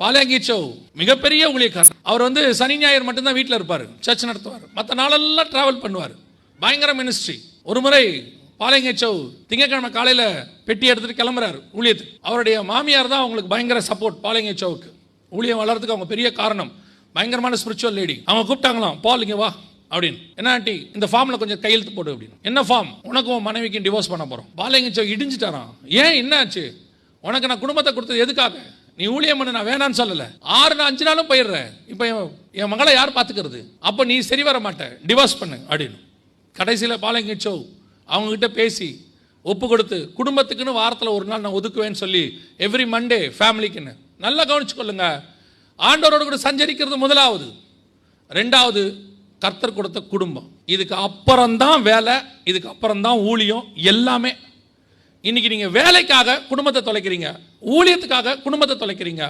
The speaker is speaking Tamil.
பாலங்கீச்சோ மிகப்பெரிய ஊழியக்காரர். அவர் சனி ஞாயிறு மட்டும்தான் வீட்டில் இருப்பார், சர்ச் நடத்துவார். மற்ற நாளெல்லாம் டிராவல் பண்ணுவார். பயங்கர மினிஸ்ட்ரி. ஒரு முறை பாலங்கீச்சோ திங்கக்கிழமை காலையில் பெட்டி எடுத்துட்டு கிளம்புறாரு ஊழியத்துக்கு. அவருடைய மாமியார் தான் அவங்களுக்கு பயங்கர சப்போர்ட். பாலங்கீச்சோவுக்கு ஊழியம் வளர்றதுக்கு அவங்க பெரிய காரணம். பயங்கரமான ஸ்பிரிச்சுவல் லேடி. அவங்க கூப்பிட்டாங்களாம், பால் இங்கே வா அப்படின்னு. என்ன ஆண்டி, இந்த ஃபார்ம்ல கொஞ்சம் கையெழுத்து போடு அப்படின்னு. என்ன ஃபார்ம்? உனக்கும் மனைவிக்கும் டிவோர்ஸ் பண்ண போறோம். பாலங்கீச்சோ இடிஞ்சிட்டாராம். ஏன், என்ன ஆச்சு? உனக்கு நான் குடும்பத்தை கொடுத்தது எதுக்காக? நீ ஊழியம் பண்ண நான் வேணான்னு சொல்லல. 6-5 நாளும் போயிடுறேன். இப்போ என் மகளை யார் பார்த்துக்கிறது? அப்போ நீ சரி வர மாட்டேன், டிவோர்ஸ் பண்ணு அப்படின்னு. கடைசியில் பாலங்கீச்சோ அவங்க கிட்ட பேசி ஒப்பு கொடுத்து, குடும்பத்துக்குன்னு வாரத்தில் ஒரு நாள் நான் ஒதுக்குவேன்னு சொல்லி, எவ்ரி மண்டே ஃபேமிலிக்குன்னு. நல்லா கவனிச்சுக்கொள்ளுங்க. ஆண்டவரோடு கூட சஞ்சரிக்கிறது முதலாவது. 2வது கர்த்தர் கொடுத்த குடும்பம். இதுக்கு அப்புறம்தான் வேலை, இதுக்கு அப்புறம்தான் ஊழியம் எல்லாமே. இன்னைக்கு நீங்க வேலைக்காக குடும்பத்தை தொலைக்கிறீங்க, ஊழியத்துக்காக குடும்பத்தை தொலைக்கிறீங்க.